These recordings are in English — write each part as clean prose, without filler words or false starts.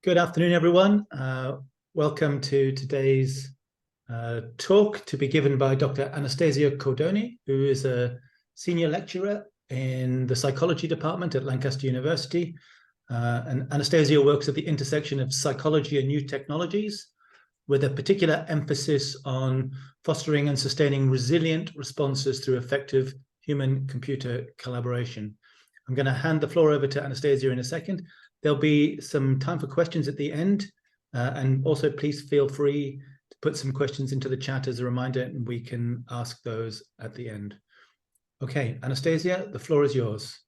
Good afternoon, everyone. Welcome to today's talk to be given by Dr. Anastasia Kordoni, who is a senior lecturer in the psychology department at Lancaster University. And Anastasia works at the intersection of psychology and new technologies, with a particular emphasis on fostering and sustaining resilient responses through effective human-computer collaboration. I'm going to hand the floor over to Anastasia in a second. There'll be some time for questions at the end, and also please feel free to put some questions into the chat as a reminder, and we can ask those at the end. Okay, Anastasia, the floor is yours.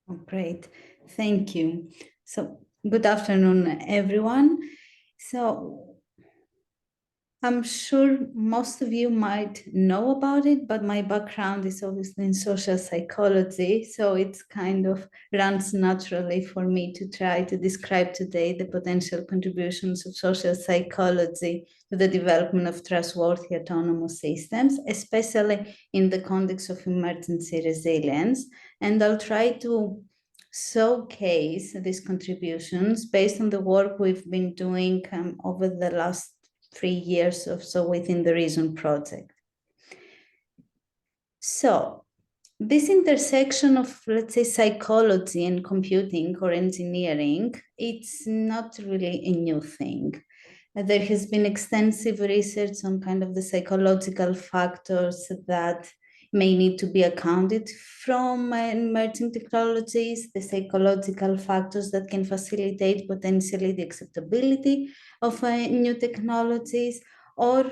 Oh, great, thank you. So good afternoon, everyone. So I'm sure most of you might know about it, but my background is obviously in social psychology, so it's kind of runs naturally for me to try to describe today the potential contributions of social psychology to the development of trustworthy autonomous systems, especially in the context of emergency resilience. And I'll try to showcase these contributions based on the work we've been doing over the last 3 years or so within the Reason project. So this intersection of, let's say, psychology and computing or engineering, it's not really a new thing. There has been extensive research on kind of the psychological factors that may need to be accounted from emerging technologies, the psychological factors that can facilitate potentially the acceptability of new technologies, or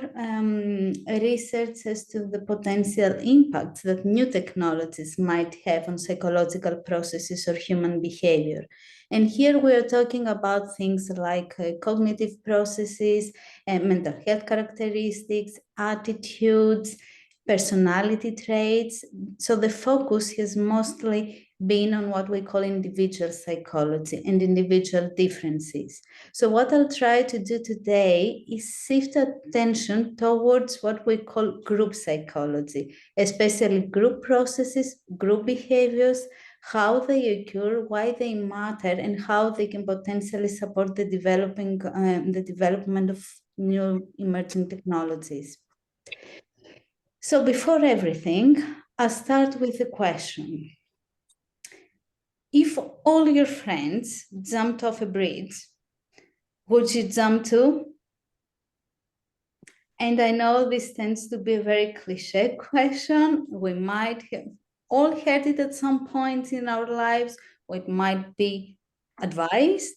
research as to the potential impacts that new technologies might have on psychological processes or human behavior. And here we are talking about things like cognitive processes, mental health characteristics, attitudes, personality traits. So the focus has mostly been on what we call individual psychology and individual differences. So what I'll try to do today is shift attention towards what we call group psychology, especially group processes, group behaviors, how they occur, why they matter, and how they can potentially support the development of new emerging technologies. So before everything, I'll start with a question. If all your friends jumped off a bridge, would you jump too? And I know this tends to be a very cliche question. We might have all heard it at some point in our lives, or it might be advised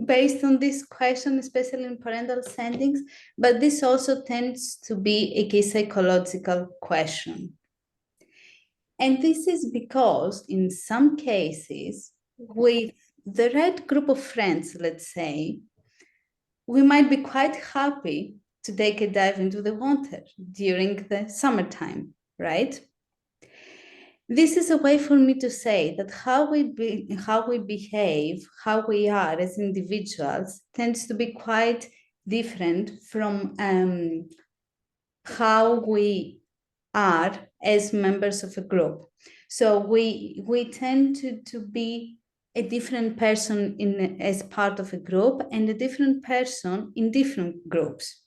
based on this question, especially in parental settings, but this also tends to be a key psychological question. And this is because in some cases, with the right group of friends, let's say, we might be quite happy to take a dive into the water during the summertime, right? This is a way for me to say that how we behave, how we are as individuals tends to be quite different from how we are as members of a group. So we tend to be a different person as part of a group and a different person in different groups.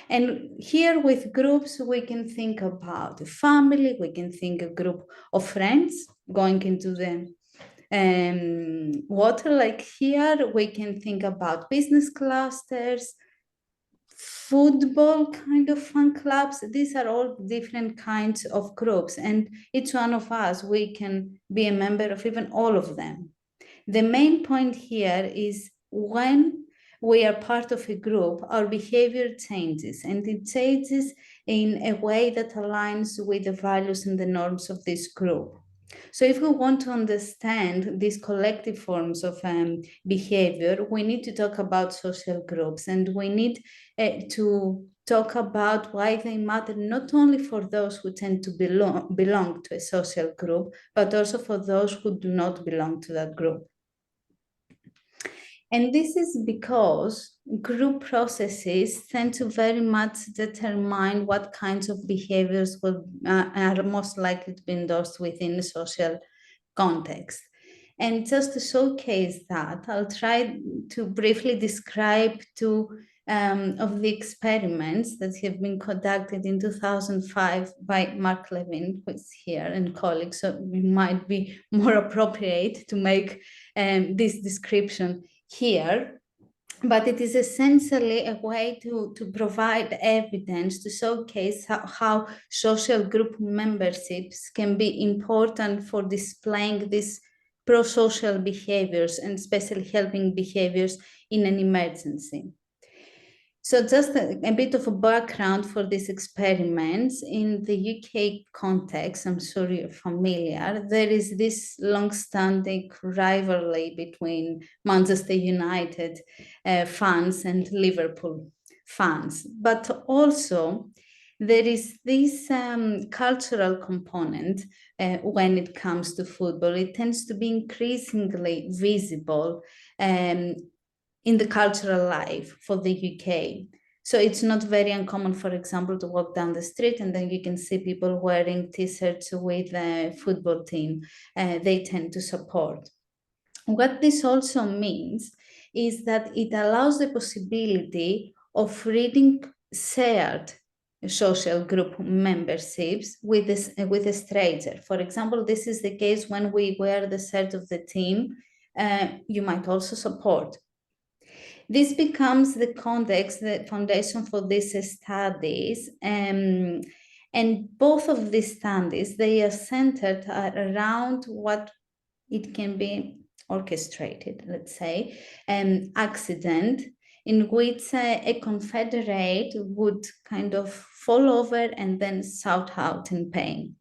And here with groups, we can think about a family, we can think a group of friends going into the water, like here, we can think about business clusters, football kind of fun clubs. These are all different kinds of groups, and each one of us, we can be a member of even all of them. The main point here is when we are part of a group, our behavior changes, and it changes in a way that aligns with the values and the norms of this group. So if we want to understand these collective forms of behavior, we need to talk about social groups, and we need to talk about why they matter, not only for those who tend to belong to a social group, but also for those who do not belong to that group. And this is because group processes tend to very much determine what kinds of behaviors are most likely to be endorsed within the social context. And just to showcase that, I'll try to briefly describe two of the experiments that have been conducted in 2005 by Mark Levin, who is here, and colleagues, so it might be more appropriate to make this description here. But it is essentially a way to provide evidence to showcase how social group memberships can be important for displaying these pro-social behaviors and especially helping behaviors in an emergency. So just a bit of a background for these experiments. In the UK context, I'm sure you're familiar, there is this long-standing rivalry between Manchester United fans and Liverpool fans. But also, there is this cultural component when it comes to football. It tends to be increasingly visible in the cultural life for the UK. So it's not very uncommon, for example, to walk down the street and then you can see people wearing t-shirts with the football team they tend to support. What this also means is that it allows the possibility of reading shared social group memberships with a stranger. For example, this is the case when we wear the shirt of the team you might also support. This becomes the context, the foundation for these studies. And both of these studies, they are centered around what it can be orchestrated, let's say, accident in which a confederate would kind of fall over and then shout out in pain.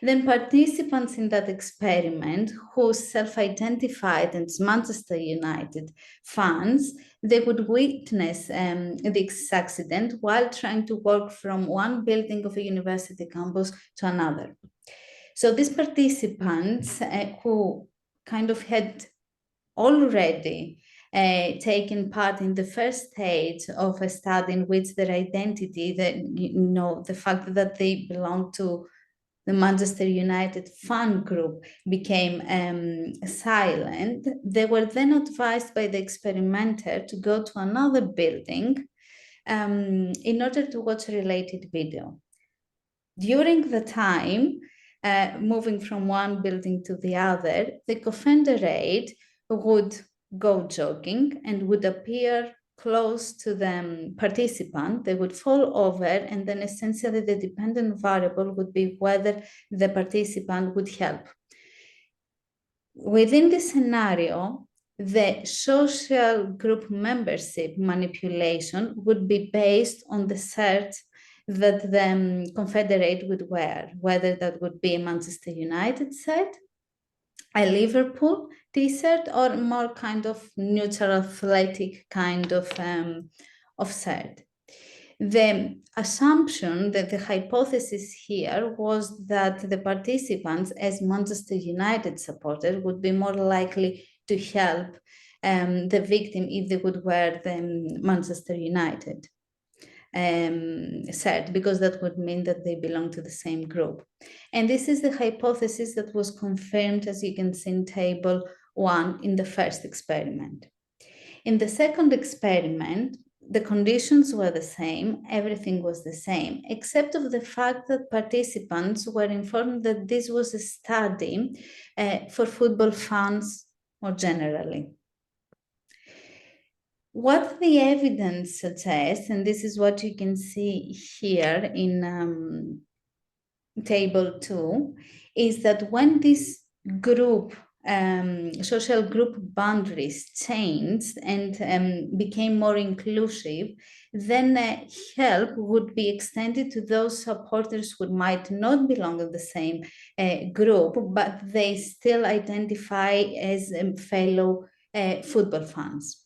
Then participants in that experiment who self-identified as Manchester United fans, they would witness this accident while trying to walk from one building of a university campus to another. So these participants who kind of had already taken part in the first stage of a study in which their identity, the fact that they belong to the Manchester United fan group became silent, they were then advised by the experimenter to go to another building in order to watch a related video. During the time, moving from one building to the other, the confederate would go jogging and would appear close to the participant. They would fall over, and then essentially the dependent variable would be whether the participant would help. Within this scenario, the social group membership manipulation would be based on the shirt that the confederate would wear, whether that would be a Manchester United shirt, a Liverpool t-shirt, or more kind of neutral athletic kind of shirt. The assumption, that the hypothesis here was that the participants as Manchester United supporters would be more likely to help the victim if they would wear the Manchester United shirt, because that would mean that they belong to the same group. And this is the hypothesis that was confirmed, as you can see in table 1 in the first experiment. In the second experiment, the conditions were the same, everything was the same, except of the fact that participants were informed that this was a study for football fans more generally. What the evidence suggests, and this is what you can see here in table 2, is that when this group, social group boundaries changed and became more inclusive, then help would be extended to those supporters who might not belong to the same group, but they still identify as fellow football fans.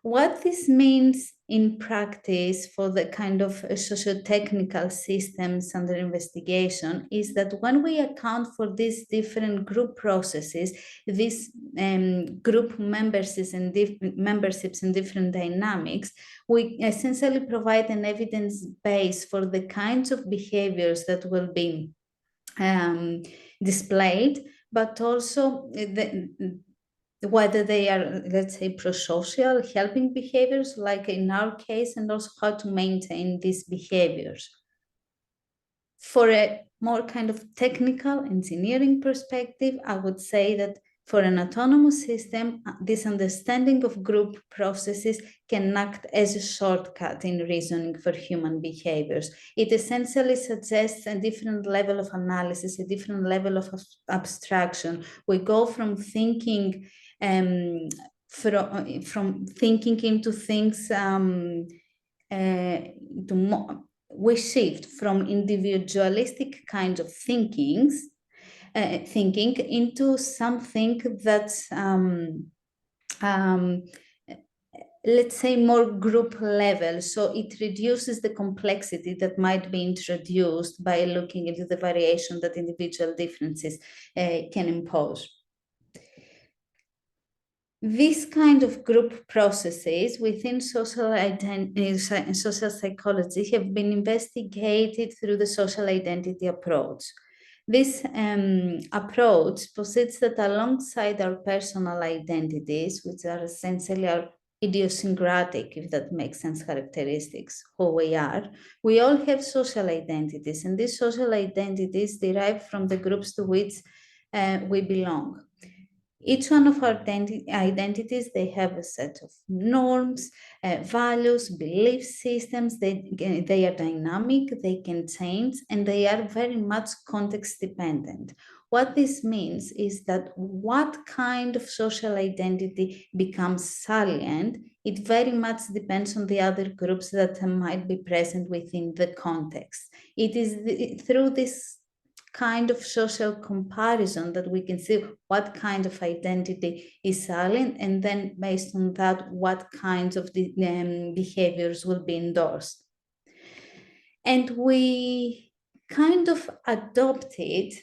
What this means in practice for the kind of sociotechnical systems under investigation is that when we account for these different group processes, these group memberships and different dynamics, we essentially provide an evidence base for the kinds of behaviors that will be displayed but also whether they are, let's say, pro-social, helping behaviors, like in our case, and also how to maintain these behaviors. For a more kind of technical engineering perspective, I would say that for an autonomous system, this understanding of group processes can act as a shortcut in reasoning for human behaviors. It essentially suggests a different level of analysis, a different level of abstraction. We go from thinking from thinking into things we shift from individualistic kinds of thinking into something that's let's say more group level. So it reduces the complexity that might be introduced by looking into the variation that individual differences can impose. This kind of group processes within social psychology have been investigated through the social identity approach. This approach posits that alongside our personal identities, which are essentially our idiosyncratic, if that makes sense, characteristics, who we are, we all have social identities, and these social identities derive from the groups to which we belong. Each one of our identities, they have a set of norms, values, belief systems. They are dynamic, they can change, and they are very much context dependent. What this means is that what kind of social identity becomes salient, it very much depends on the other groups that might be present within the context. It is through this kind of social comparison that we can see what kind of identity is salient, and then based on that, what kinds of behaviors will be endorsed. And we kind of adopted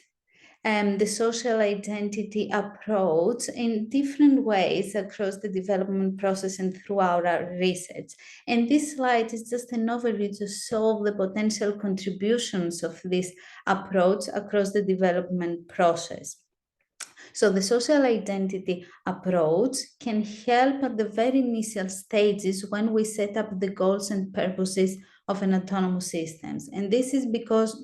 the social identity approach in different ways across the development process and throughout our research. And this slide is just an overview to show the potential contributions of this approach across the development process. So the social identity approach can help at the very initial stages when we set up the goals and purposes of an autonomous systems. And this is because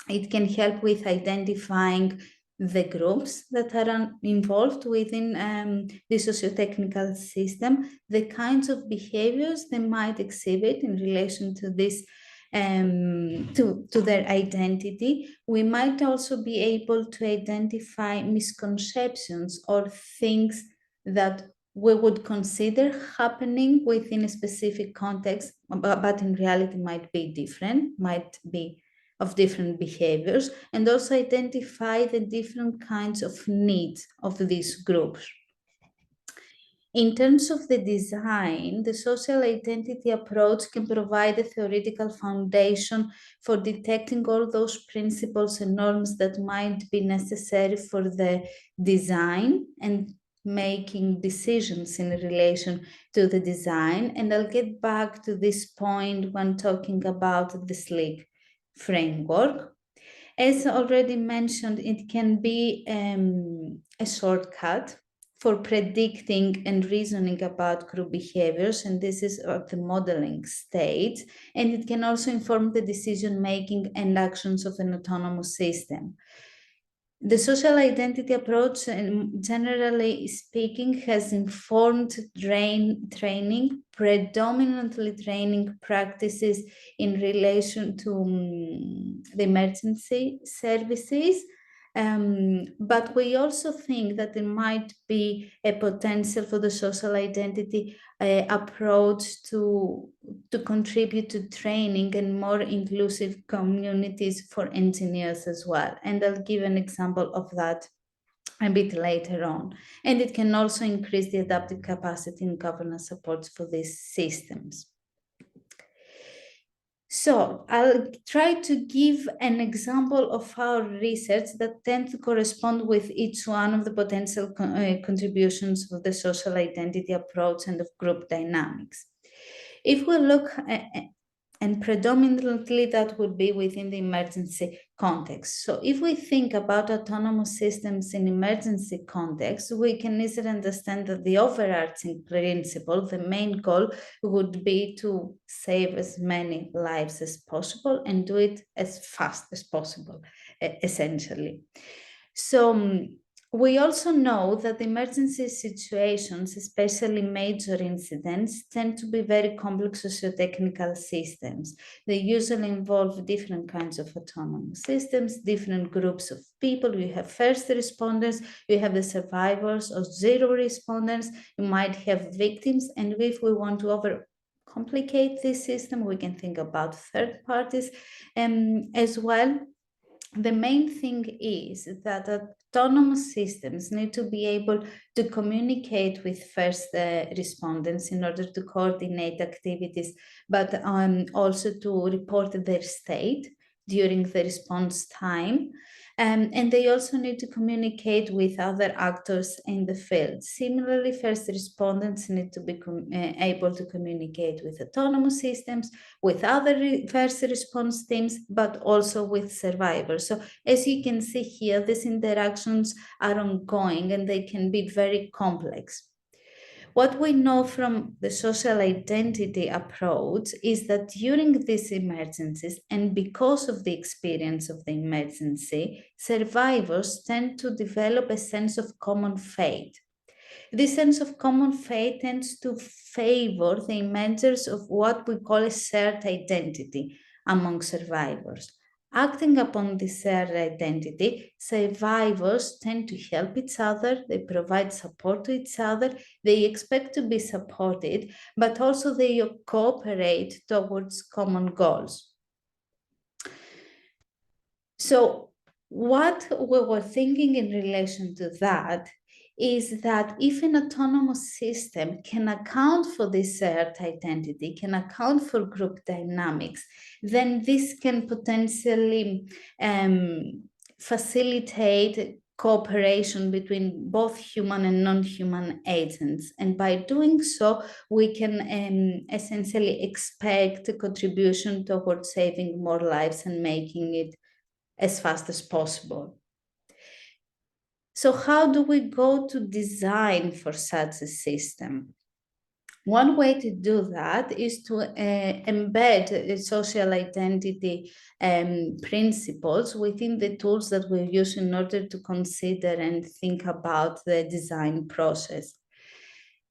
it can help with identifying the groups that are involved within the sociotechnical system, the kinds of behaviors they might exhibit in relation to this, to their identity. We might also be able to identify misconceptions or things that we would consider happening within a specific context, but in reality might be different, might be of different behaviors, and also identify the different kinds of needs of these groups. In terms of the design, the social identity approach can provide a theoretical foundation for detecting all those principles and norms that might be necessary for the design and making decisions in relation to the design. And I'll get back to this point when talking about the SLIC framework. As already mentioned, it can be a shortcut for predicting and reasoning about group behaviors, and this is at the modeling stage, and it can also inform the decision-making and actions of an autonomous system. The social identity approach, generally speaking, has informed training, predominantly training practices in relation to the emergency services. But we also think that there might be a potential for the social identity approach to contribute to training and more inclusive communities for engineers as well. And I'll give an example of that a bit later on. And it can also increase the adaptive capacity and governance supports for these systems. So I'll try to give an example of our research that tends to correspond with each one of the potential contributions of the social identity approach and of group dynamics. If we look and predominantly that would be within the emergency context. So if we think about autonomous systems in emergency context, we can easily understand that the overarching principle, the main goal, would be to save as many lives as possible and do it as fast as possible, essentially. So we also know that emergency situations, especially major incidents, tend to be very complex sociotechnical systems. They usually involve different kinds of autonomous systems, different groups of people. You have first responders, you have the survivors or zero responders, you might have victims, and if we want to overcomplicate this system, we can think about third parties as well. The main thing is that autonomous systems need to be able to communicate with first respondents in order to coordinate activities, but also to report their state during the response time. And they also need to communicate with other actors in the field. Similarly, first respondents need to be able to communicate with autonomous systems, with other first response teams, but also with survivors. So as you can see here, these interactions are ongoing and they can be very complex. What we know from the social identity approach is that during these emergencies, and because of the experience of the emergency, survivors tend to develop a sense of common fate. This sense of common fate tends to favor the emergence of what we call a shared identity among survivors. Acting upon this shared identity, survivors tend to help each other, they provide support to each other, they expect to be supported, but also they cooperate towards common goals. So what we were thinking in relation to that is that if an autonomous system can account for this shared identity, can account for group dynamics, then this can potentially facilitate cooperation between both human and non-human agents. And by doing so, we can essentially expect a contribution towards saving more lives and making it as fast as possible. So how do we go to design for such a system? One way to do that is to embed social identity principles within the tools that we use in order to consider and think about the design process.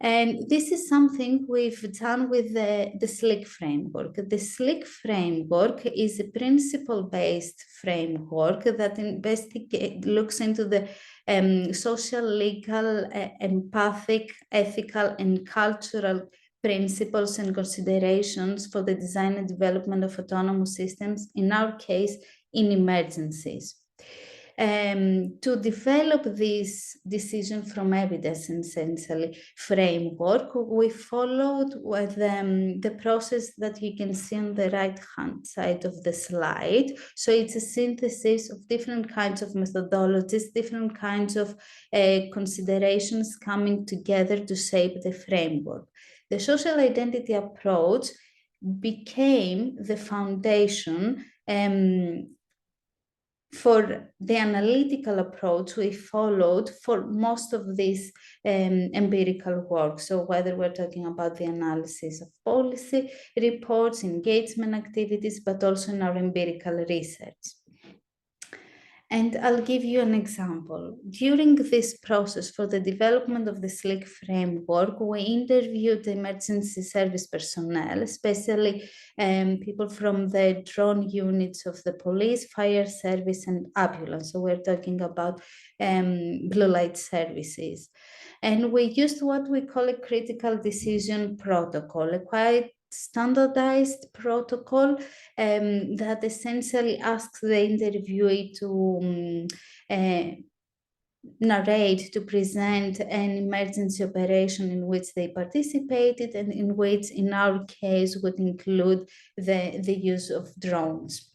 And this is something we've done with the SLIC framework. The SLIC framework is a principle-based framework that looks into the social, legal, empathic, ethical, and cultural principles and considerations for the design and development of autonomous systems, in our case, in emergencies. To develop this decision from evidence, essentially, framework, we followed with the process that you can see on the right-hand side of the slide. So it's a synthesis of different kinds of methodologies, different kinds of considerations coming together to shape the framework. The social identity approach became the foundation for the analytical approach we followed for most of this empirical work. So whether we're talking about the analysis of policy reports, engagement activities, but also in our empirical research. And I'll give you an example. During this process for the development of the SLIC framework, we interviewed emergency service personnel, especially people from the drone units of the police, fire service, and ambulance. So we're talking about blue light services. And we used what we call a critical decision protocol, a quite standardized protocol that essentially asks the interviewee to narrate, to present an emergency operation in which they participated and in which, in our case, would include the use of drones.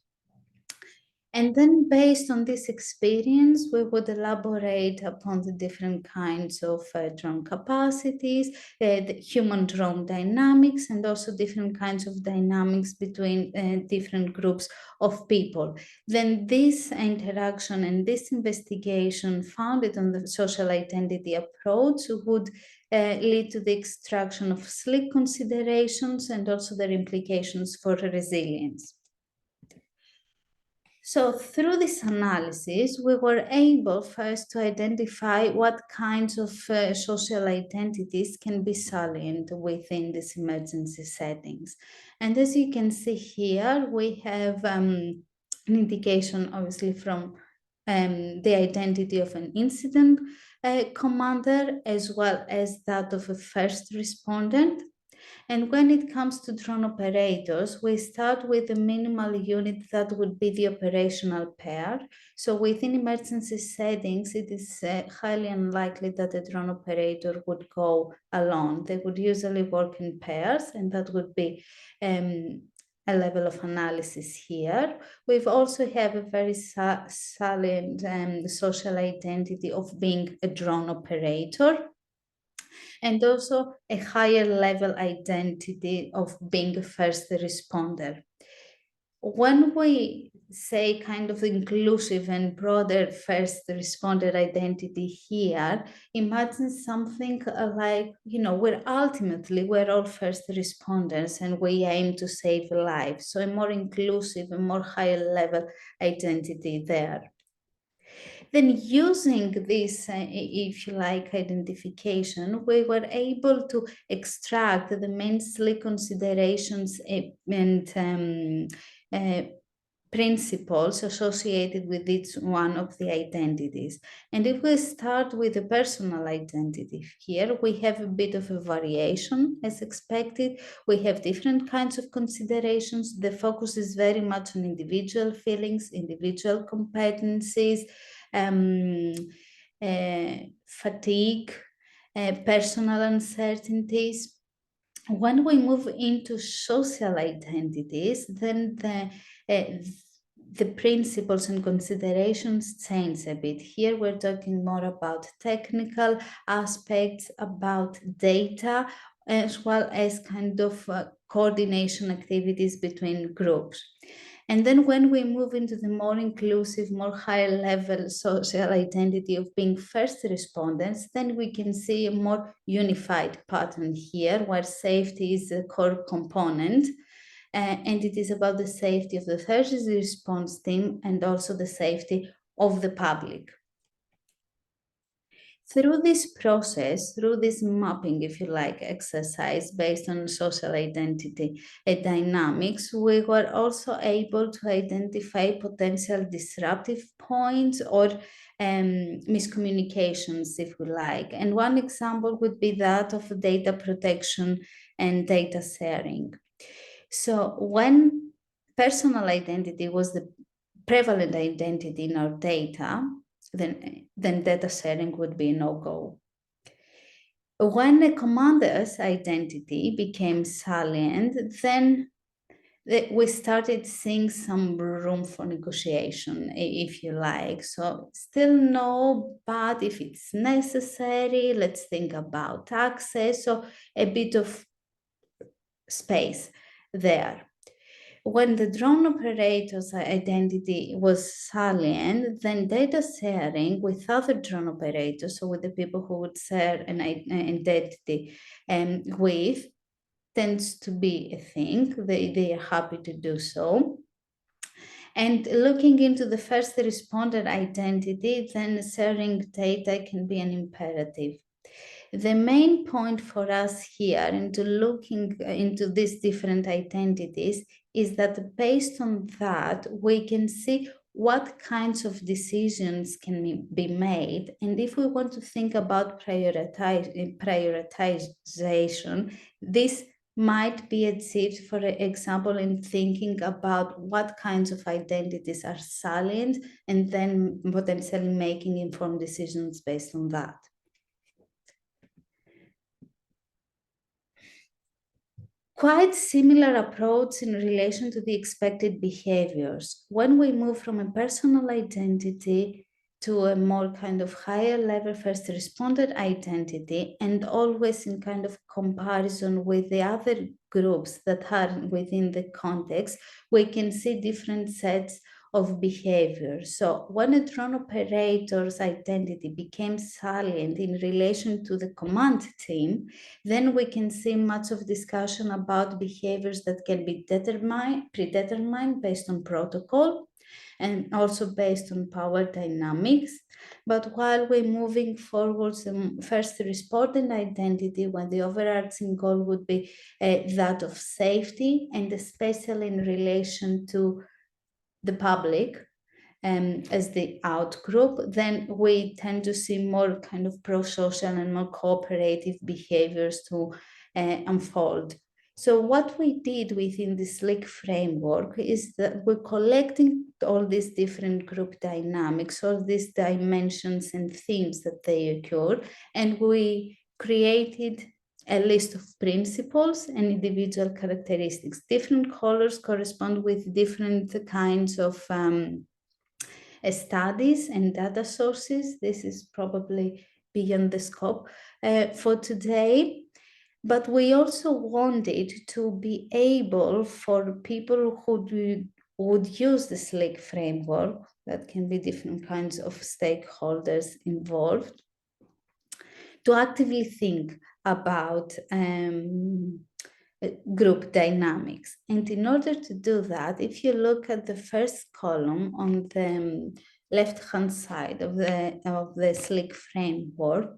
And then based on this experience, we would elaborate upon the different kinds of drone capacities, the human drone dynamics, and also different kinds of dynamics between different groups of people. Then this interaction and this investigation founded on the social identity approach would lead to the extraction of slick considerations and also their implications for resilience. So through this analysis, we were able first to identify what kinds of social identities can be salient within these emergency settings. And as you can see here, we have an indication obviously from the identity of an incident commander as well as that of a first respondent. And when it comes to drone operators, we start with a minimal unit that would be the operational pair. So within emergency settings, it is highly unlikely that a drone operator would go alone. They would usually work in pairs, and that would be a level of analysis here. We've also have a very salient social identity of being a drone operator, and also a higher level identity of being a first responder. When we say kind of inclusive and broader first responder identity here, imagine something like, we're all first responders and we aim to save lives. So a more inclusive, a more higher level identity there. Then using this, if you like, identification, we were able to extract the main slick considerations and principles associated with each one of the identities. And if we start with the personal identity here, we have a bit of a variation as expected. We have different kinds of considerations. The focus is very much on individual feelings, individual competencies, fatigue, personal uncertainties. When we move into social identities, then the principles and considerations change a bit. Here we're talking more about technical aspects, about data, as well as kind of coordination activities between groups. And then when we move into the more inclusive, more higher level social identity of being first responders, then we can see a more unified pattern here where safety is a core component. And it is about the safety of the first response team and also the safety of the public. Through this process, through this mapping, if you like, exercise based on social identity dynamics, we were also able to identify potential disruptive points or miscommunications, if we like. And one example would be that of data protection and data sharing. So when personal identity was the prevalent identity in our data, then data sharing would be a no-go. When a commander's identity became salient, then we started seeing some room for negotiation, if you like. So still no, but if it's necessary, let's think about access, so a bit of space there. When the drone operator's identity was salient, then data sharing with other drone operators, so with the people who would share an identity with, tends to be a thing. They are happy to do so. And looking into the first responder identity, then sharing data can be an imperative. The main point for us here into looking into these different identities is that based on that, we can see what kinds of decisions can be made. And if we want to think about prioritization, this might be achieved, for example, in thinking about what kinds of identities are salient and then potentially making informed decisions based on that. quite similar approach in relation to the expected behaviors. When we move from a personal identity to a more kind of higher level first responder identity, and always in kind of comparison with the other groups that are within the context, we can see different sets of behavior. So when a drone operator's identity became salient in relation to the command team, then we can see much of discussion about behaviors that can be predetermined based on protocol and also based on power dynamics. But while we're moving forwards, first respondent identity, when the overarching goal would be that of safety, and especially in relation to the public as the outgroup, then we tend to see more kind of pro-social and more cooperative behaviors to unfold. So what we did within the SLIC framework is that we're collecting all these different group dynamics, all these dimensions and themes that they occur, and we created a list of principles and individual characteristics. Different colors correspond with different kinds of studies and data sources. This is probably beyond the scope for today. But we also wanted to be able for people who would use the SLIC framework, that can be different kinds of stakeholders involved, to actively think about group dynamics. And in order to do that, if you look at the first column on the left-hand side of the SLIC framework,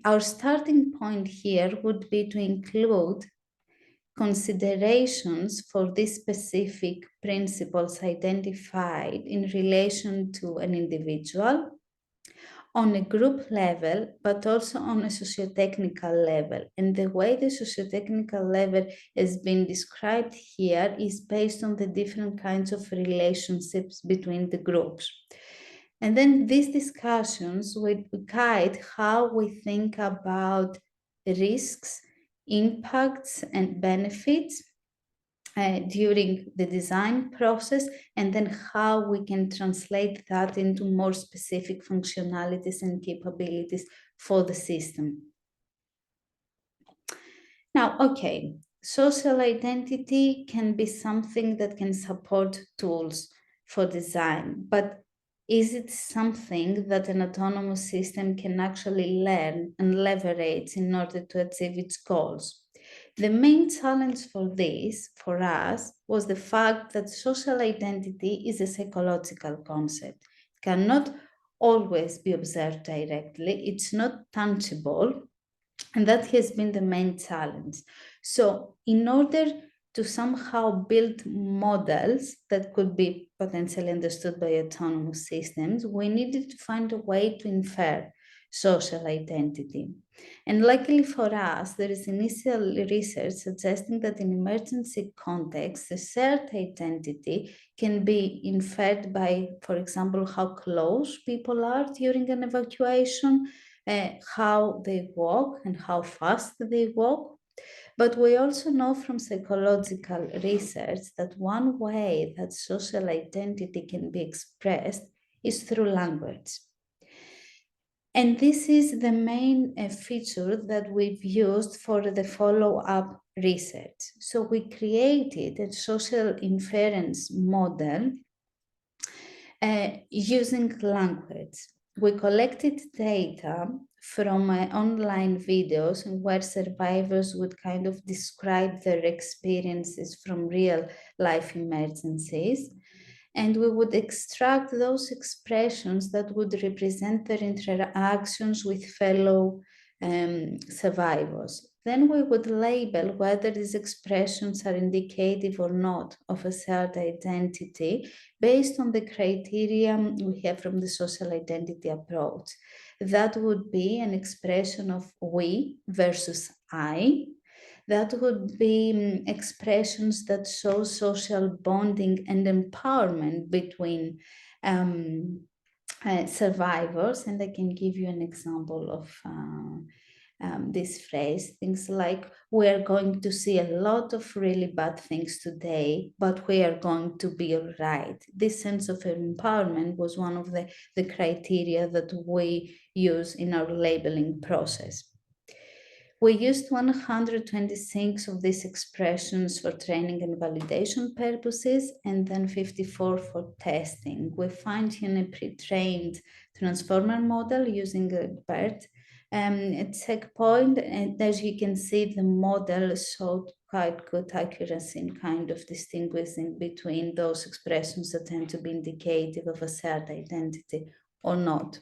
our starting point here would be to include considerations for these specific principles identified in relation to an individual, on a group level, but also on a sociotechnical level. And the way the sociotechnical level has been described here is based on the different kinds of relationships between the groups. And then these discussions will guide how we think about risks, impacts, and benefits during the design process, and then how we can translate that into more specific functionalities and capabilities for the system. Now, okay, social identity can be something that can support tools for design, but is it something that an autonomous system can actually learn and leverage in order to achieve its goals? The main challenge for this, for us, was the fact that social identity is a psychological concept. It cannot always be observed directly. It's not tangible, and that has been the main challenge. So in order to somehow build models that could be potentially understood by autonomous systems, we needed to find a way to infer social identity. And luckily for us, there is initial research suggesting that in emergency contexts, a shared identity can be inferred by, for example, how close people are during an evacuation, how they walk and how fast they walk. But we also know from psychological research that one way that social identity can be expressed is through language. And this is the main feature that we've used for the follow-up research. So we created a social inference model using language. We collected data from online videos where survivors would kind of describe their experiences from real life emergencies. And we would extract those expressions that would represent their interactions with fellow survivors. Then we would label whether these expressions are indicative or not of a shared identity based on the criteria we have from the social identity approach. That would be an expression of we versus I. That would be expressions that show social bonding and empowerment between survivors. And I can give you an example of this phrase, things like, we are going to see a lot of really bad things today, but we are going to be all right. This sense of empowerment was one of the criteria that we use in our labeling process. We used 126 of these expressions for training and validation purposes, and then 54 for testing. We fine-tuned a pre-trained transformer model using a BERT checkpoint, and as you can see, the model showed quite good accuracy in kind of distinguishing between those expressions that tend to be indicative of a shared identity or not.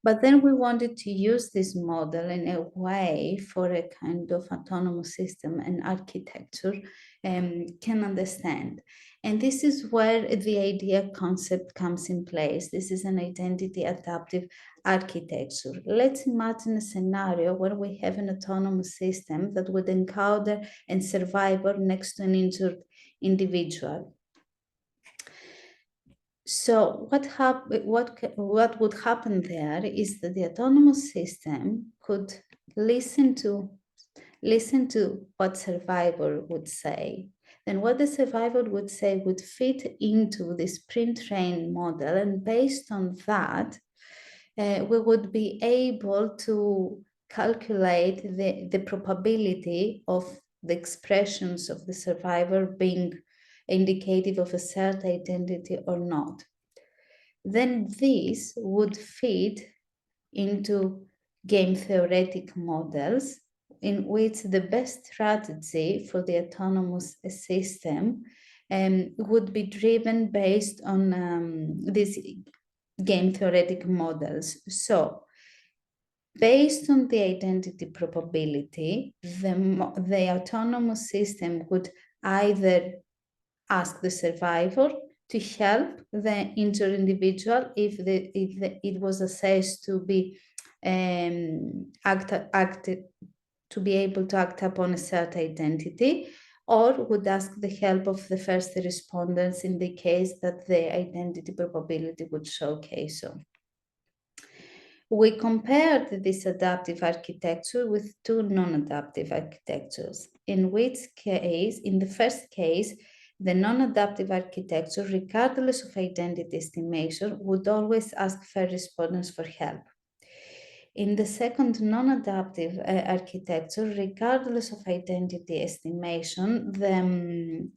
But then we wanted to use this model in a way for a kind of autonomous system and architecture can understand. And this is where the idea concept comes in place. This is an identity adaptive architecture. Let's imagine a scenario where we have an autonomous system that would encounter a survivor next to an injured individual. So what would happen there is that the autonomous system could listen to what survivor would say. Then what the survivor would say would fit into this pre-trained model, and based on that, we would be able to calculate the probability of the expressions of the survivor being indicative of a shared identity or not. Then this would feed into game theoretic models in which the best strategy for the autonomous system would be driven based on these game theoretic models. So based on the identity probability, the autonomous system would either ask the survivor to help the injured individual if it was assessed to be to be able to act upon a shared identity, or would ask the help of the first responders in the case that the identity probability would showcase so. We compared this adaptive architecture with two non-adaptive architectures, in which case, in the first case, the non-adaptive architecture, regardless of identity estimation, would always ask first responders for help. In the second non-adaptive architecture, regardless of identity estimation, the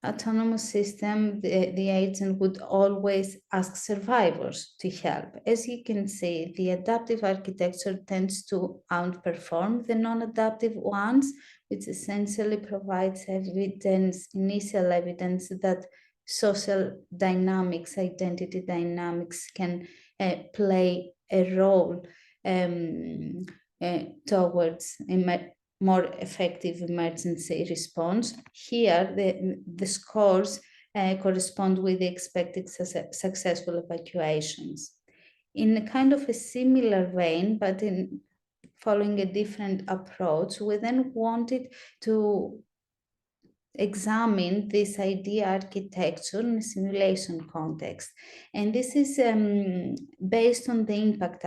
autonomous system, the agent would always ask survivors to help. As you can see, the adaptive architecture tends to outperform the non-adaptive ones, which essentially provides evidence, initial evidence that social dynamics, identity dynamics can play a role towards more effective emergency response. Here, the scores correspond with the expected successful evacuations. In a kind of a similar vein, but in following a different approach, we then wanted to examine this idea architecture in a simulation context. And this is based on the impact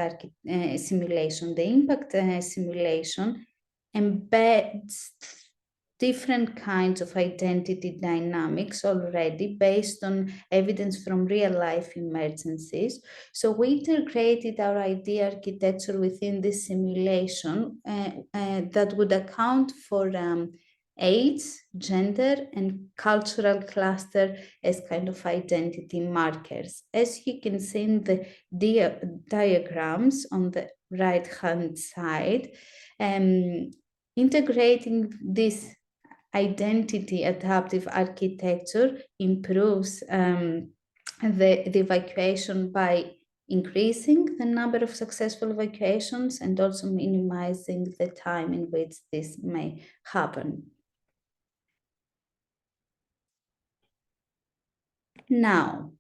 simulation. The impact simulation embeds different kinds of identity dynamics already based on evidence from real life emergencies. So we integrated our idea architecture within this simulation that would account for age, gender, and cultural cluster as kind of identity markers. As you can see in the diagrams on the right-hand side, integrating this identity adaptive architecture improves the evacuation by increasing the number of successful evacuations and also minimizing the time in which this may happen. Now,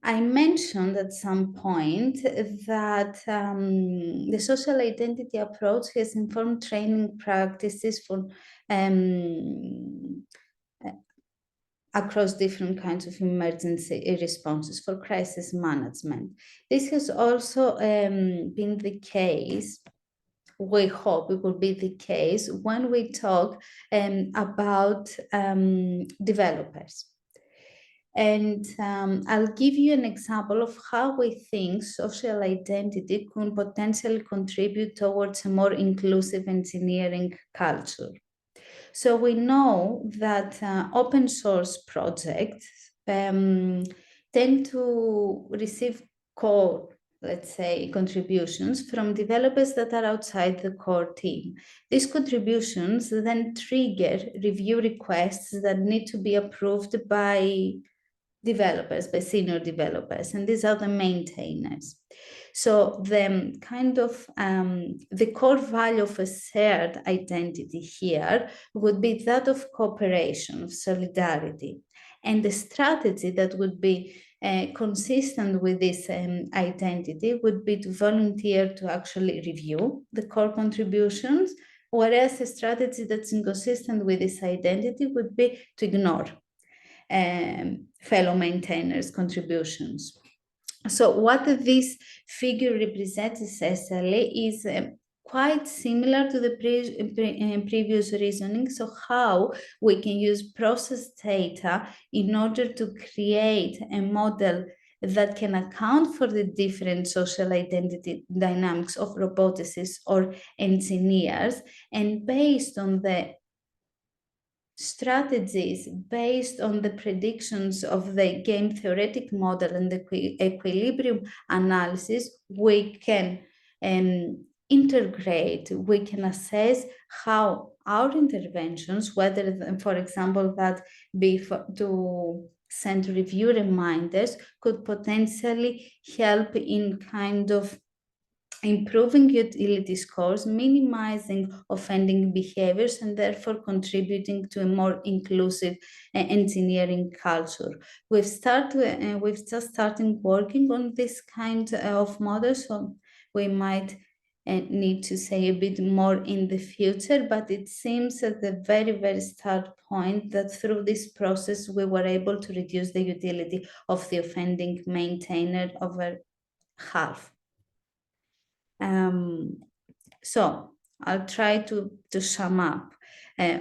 I mentioned at some point that the social identity approach has informed training practices for across different kinds of emergency responses for crisis management. This has also been the case. We hope it will be the case when we talk about developers. And I'll give you an example of how we think social identity could potentially contribute towards a more inclusive engineering culture. So we know that open source projects tend to receive core, let's say, contributions from developers that are outside the core team. These contributions then trigger review requests that need to be approved by developers, by senior developers, and these are the maintainers. So the kind of the core value of a shared identity here would be that of cooperation, of solidarity, and the strategy that would be consistent with this identity would be to volunteer to actually review the core contributions, whereas a strategy that's inconsistent with this identity would be to ignore fellow maintainers' contributions. So what this figure represents essentially is quite similar to the previous reasoning. So how we can use process data in order to create a model that can account for the different social identity dynamics of roboticists or engineers, and based on the strategies based on the predictions of the game theoretic model and the equilibrium analysis, we can integrate, we can assess how our interventions, whether, for example, that be to send review reminders, could potentially help in kind of improving utility scores, minimizing offending behaviors, and therefore contributing to a more inclusive engineering culture. We've just started working on this kind of model, so we might need to say a bit more in the future, but it seems at the very, very start point that through this process, we were able to reduce the utility of the offending maintainer over half. So I'll try to sum up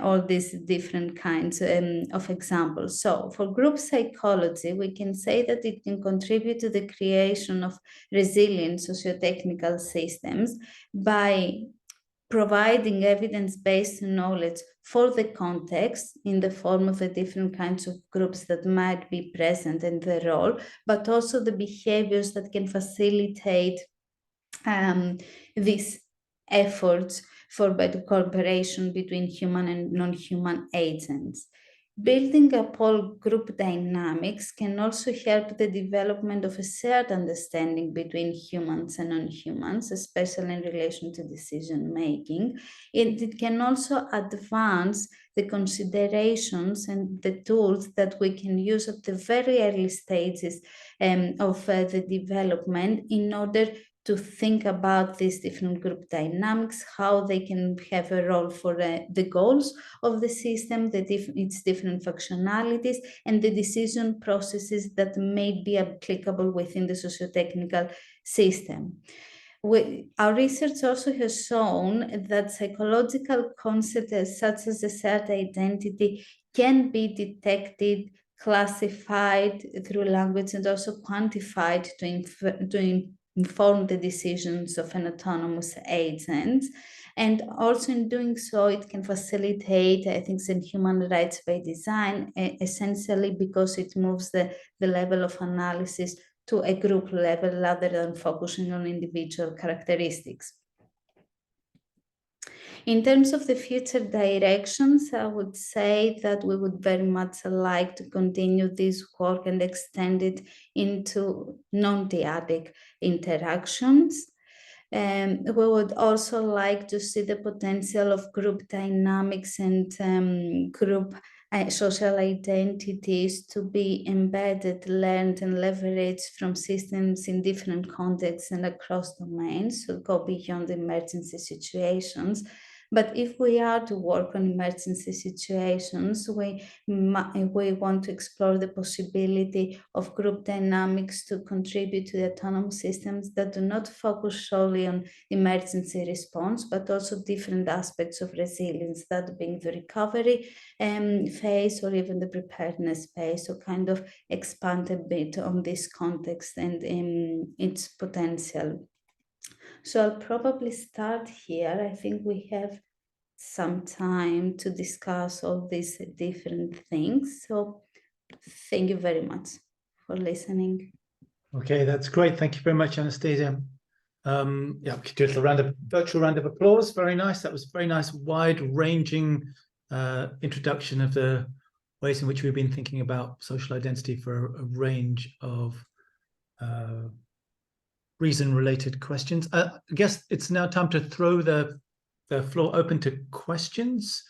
all these different kinds of examples. So for group psychology, we can say that it can contribute to the creation of resilient sociotechnical systems by providing evidence-based knowledge for the context in the form of the different kinds of groups that might be present in the role, but also the behaviors that can facilitate these efforts for better cooperation between human and non-human agents. Building up all group dynamics can also help the development of a shared understanding between humans and non-humans, especially in relation to decision making. It can also advance the considerations and the tools that we can use at the very early stages of the development in order to think about these different group dynamics, how they can have a role for the goals of the system, its different functionalities, and the decision processes that may be applicable within the sociotechnical system. Our research also has shown that psychological concepts such as a shared identity can be detected, classified through language, and also quantified to inform the decisions of an autonomous agent. And also in doing so, it can facilitate, I think, in human rights by design, essentially because it moves the level of analysis to a group level rather than focusing on individual characteristics. In terms of the future directions, I would say that we would very much like to continue this work and extend it into non-dyadic interactions. We would also like to see the potential of group dynamics and group social identities to be embedded, learned, and leveraged from systems in different contexts and across domains, so go beyond emergency situations. But if we are to work on emergency situations, we want to explore the possibility of group dynamics to contribute to the autonomous systems that do not focus solely on emergency response, but also different aspects of resilience, that being the recovery phase or even the preparedness phase. So kind of expand a bit on this context and its potential. So I'll probably start here. I think we have some time to discuss all these different things. So thank you very much for listening. Okay, that's great. Thank you very much, Anastasia. Yeah, we could do a little virtual round of applause. Very nice. That was a very nice, wide-ranging introduction of the ways in which we've been thinking about social identity for a range of reason-related questions. I guess it's now time to throw the floor open to questions.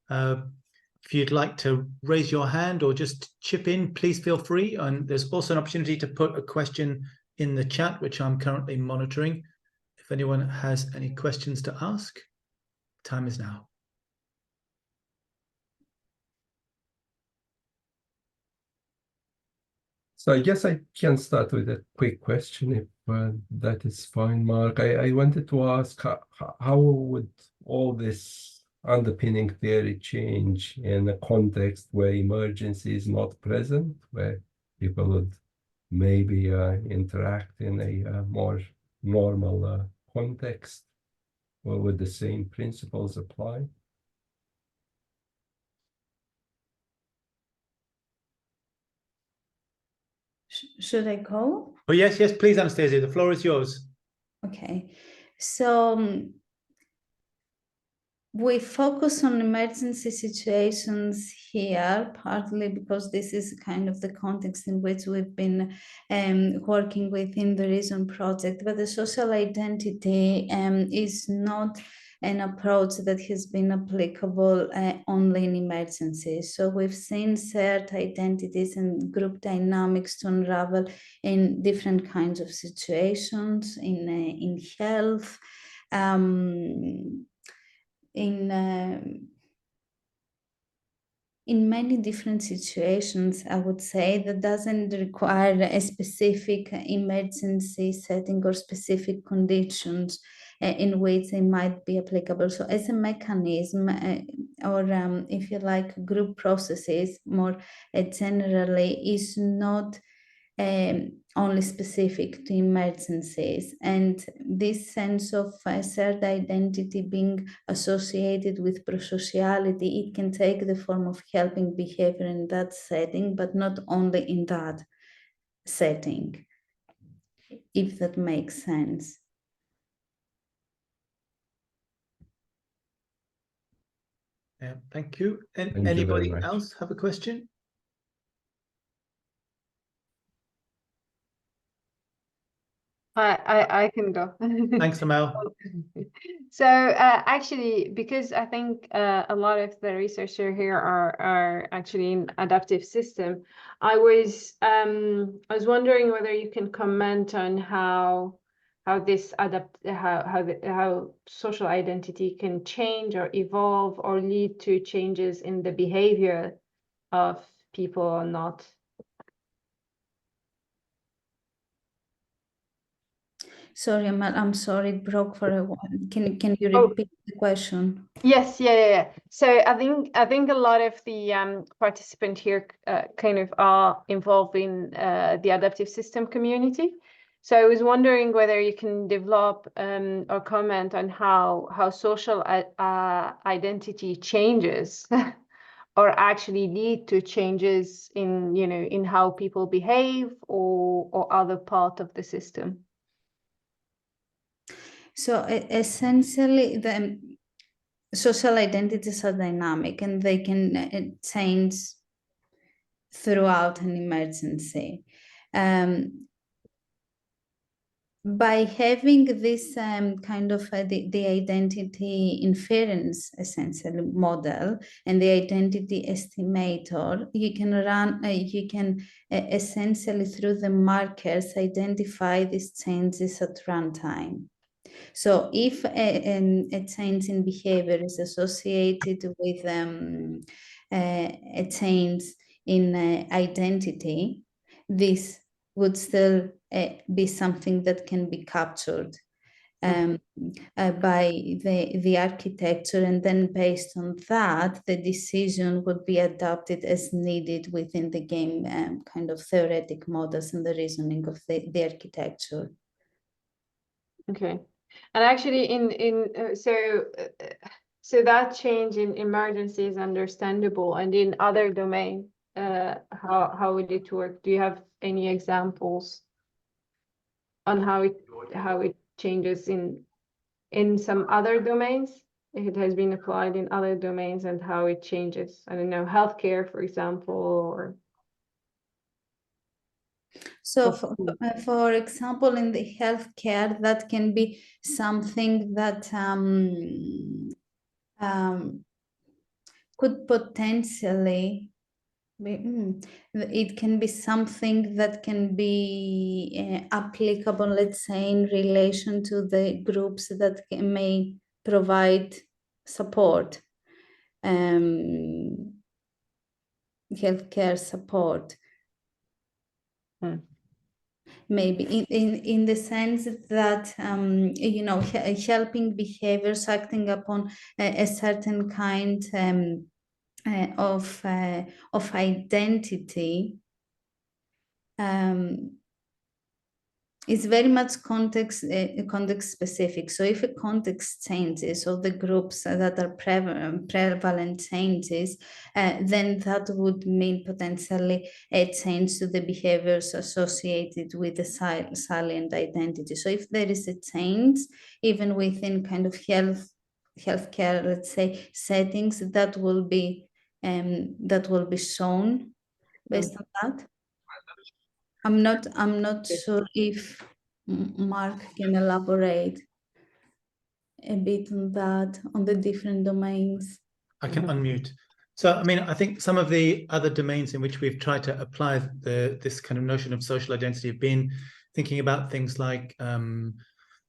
If you'd like to raise your hand or just chip in, please feel free. And there's also an opportunity to put a question in the chat, which I'm currently monitoring. If anyone has any questions to ask, time is now. So I guess I can start with a quick question, if that is fine, Mark. I wanted to ask, how would all this underpinning theory change in a context where emergency is not present, where people would maybe interact in a more normal context? Or would the same principles apply? Should I go? Oh, yes, please, Anastasia. The floor is yours. Okay. So we focus on emergency situations here, partly because this is kind of the context in which we've been working within the Reason Project, but the social identity is not an approach that has been applicable only in emergencies. So we've seen shared identities and group dynamics to unravel in different kinds of situations, in health, in many different situations, I would say, that doesn't require a specific emergency setting or specific conditions in which they might be applicable. So as a mechanism, or if you like, group processes more generally, is not only specific to emergencies. And this sense of shared identity being associated with prosociality, it can take the form of helping behavior in that setting, but not only in that setting, if that makes sense. Yeah, thank you. And Thank you anybody very much. else have a question? I can go. Thanks, Amel. So actually, because I think a lot of the researchers here are actually in adaptive system, I was wondering whether you can comment on how social identity can change or evolve or lead to changes in the behavior of people or not. Sorry, I'm sorry, it broke for a while. Can you repeat the question? Yes, yeah. So I think a lot of the participants here kind of are involved in the adaptive system community. So I was wondering whether you can develop or comment on how social identity changes or actually lead to changes in in how people behave or other part of the system. So essentially, the social identities are dynamic and they can change throughout an emergency. By having this kind of the identity inference essentially model and the identity estimator, you can essentially through the markers identify these changes at runtime. So if a change in behavior is associated with a change in identity, this would still be something that can be captured by the architecture, and then based on that, the decision would be adapted as needed within the game kind of theoretic models and the reasoning of the architecture. Okay, and actually, so that change in emergency is understandable, and in other domain, how would it work? Do you have any examples on how it changes in some other domains? If it has been applied in other domains and how it changes? I don't know, healthcare, for example, or. So, for example, in the healthcare, that can be something that could potentially be, it can be something that can be applicable, let's say, in relation to the groups that may provide support, healthcare support. Maybe in the sense that you know, helping behaviors acting upon a certain kind of identity is very much context specific. So if a context changes or the groups that are prevalent changes, then that would mean potentially a change to the behaviors associated with the salient identity. So if there is a change, even within kind of healthcare, let's say, settings, that will be shown based on that. I'm not sure if Mark can elaborate a bit on that, on the different domains. I can unmute. So, I mean, I think some of the other domains in which we've tried to apply this kind of notion of social identity have been thinking about things like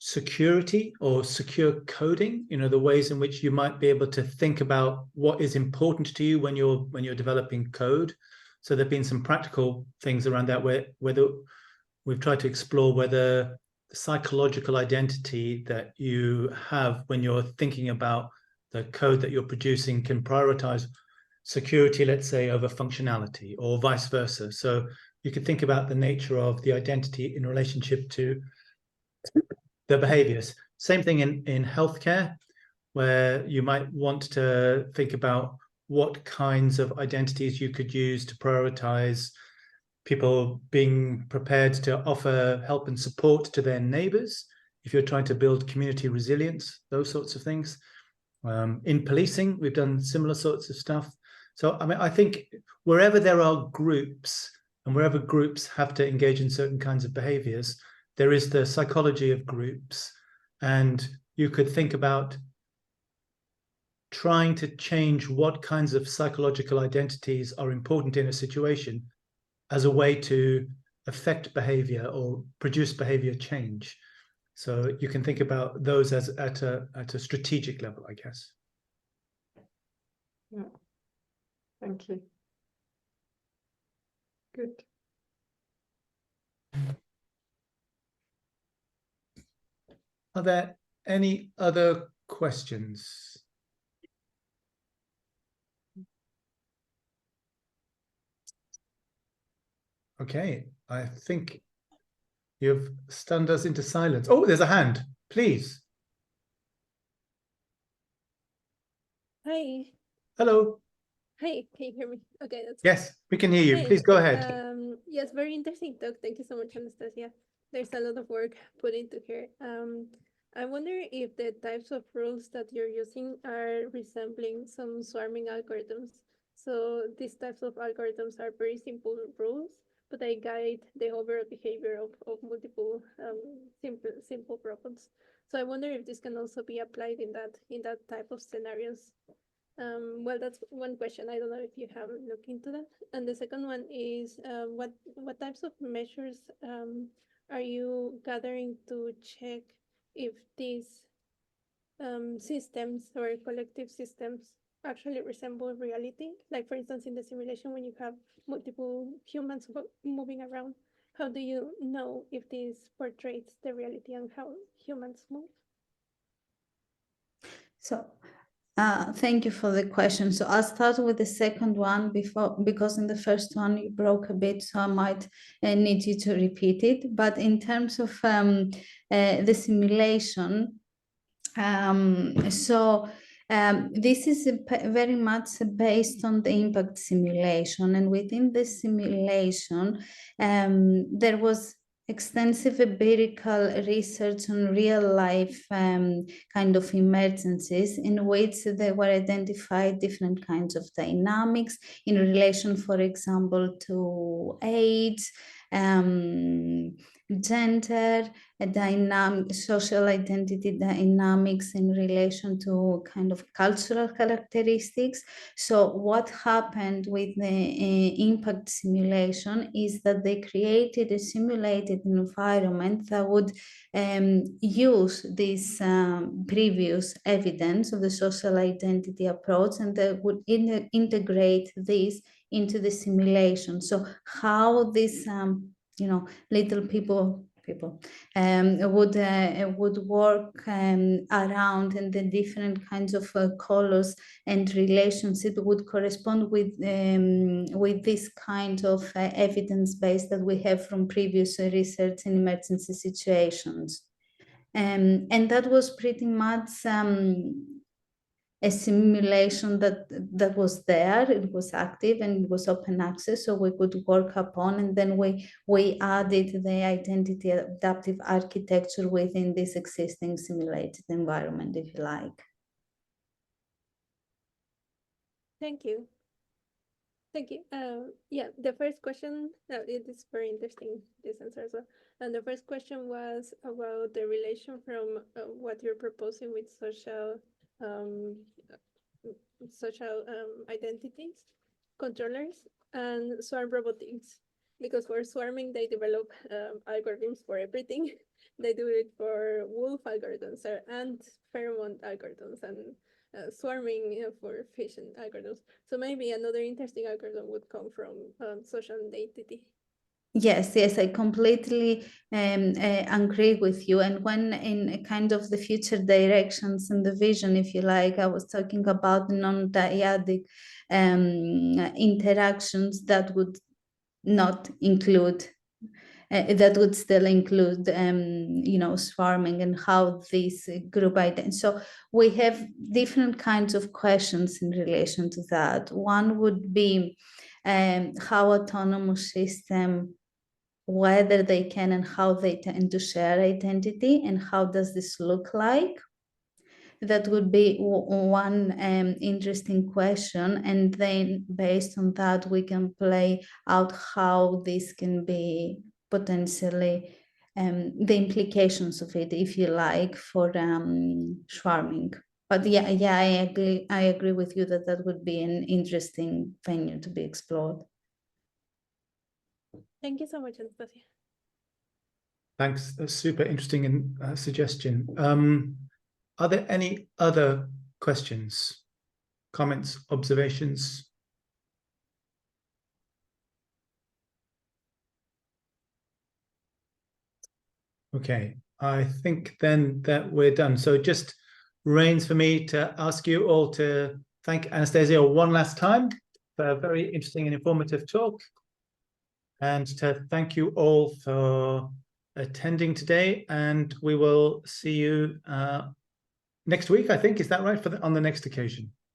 security or secure coding, you know, the ways in which you might be able to think about what is important to you when you're developing code. So there've been some practical things around that whether we've tried to explore whether the psychological identity that you have when you're thinking about the code that you're producing can prioritize security, let's say, over functionality, or vice versa. So you could think about the nature of the identity in relationship to the behaviors. Same thing in healthcare, where you might want to think about what kinds of identities you could use to prioritize people being prepared to offer help and support to their neighbors, if you're trying to build community resilience, those sorts of things. In policing, we've done similar sorts of stuff. So, I mean, I think wherever there are groups and wherever groups have to engage in certain kinds of behaviors, there is the psychology of groups. And you could think about trying to change what kinds of psychological identities are important in a situation as a way to affect behavior or produce behavior change. So you can think about those as at a strategic level, I guess. Yeah. Thank you. Good. Are there any other questions? Okay, I think you've stunned us into silence. Oh, there's a hand, please. Hi. Hello. Hi, can you hear me? Okay, that's Yes, we can hear you. Hi. Please go ahead. Yes, very interesting talk. Thank you so much, Anastasia. There's a lot of work put into here. I wonder if the types of rules that you're using are resembling some swarming algorithms. So these types of algorithms are very simple rules, but they guide the overall behavior of multiple simple robots. So I wonder if this can also be applied in that type of scenarios. Well, that's one question. I don't know if you have looked into that. And the second one is, what types of measures are you gathering to check if these systems or collective systems actually resemble reality. Like, for instance, in the simulation, when you have multiple humans moving around, how do you know if this portrays the reality and how humans move? So thank you for the question. So I'll start with the second one because in the first one you broke a bit, so I might need you to repeat it. But in terms of the simulation, this is very much based on the impact simulation, and within this simulation, there was extensive empirical research on real life kind of emergencies in which there were identified different kinds of dynamics in relation, for example, to age, gender, social identity dynamics in relation to kind of cultural characteristics. So what happened with the impact simulation is that they created a simulated environment that would use this previous evidence of the social identity approach, and they would integrate this into the simulation. So how this little people would work around, and the different kinds of colors and relationships would correspond with this kind of evidence base that we have from previous research in emergency situations. And that was pretty much a simulation that was there. It was active and it was open access, so we could work upon, and then we added the identity adaptive architecture within this existing simulated environment, if you like. Thank you. Thank you. Yeah, the first question, it is very interesting, this answer as well. And the first question was about the relation from what you're proposing with social identities, controllers, and swarm robotics. Because for swarming, they develop algorithms for everything. They do it for wolf algorithms and pheromone algorithms, and swarming for fission algorithms. So maybe another interesting algorithm would come from social identity. Yes, I completely agree with you. And when in kind of the future directions and the vision, if you like, I was talking about non-dyadic interactions that would not include, that would still include, swarming and how this group identity. So we have different kinds of questions in relation to that. One would be how autonomous system, whether they can and how they tend to share identity, and how does this look like? That would be one interesting question. And then based on that, we can play out how this can be potentially the implications of it, if you like, for swarming. But yeah, I agree with you that that would be an interesting venue to be explored. Thank you so much, Anastasia. Thanks. That's super interesting suggestion. Are there any other questions, comments, observations? Okay, I think then that we're done. So it just remains for me to ask you all to thank Anastasia one last time for a very interesting and informative talk, and to thank you all for attending today. And we will see you next week, I think. Is that right? On the next occasion?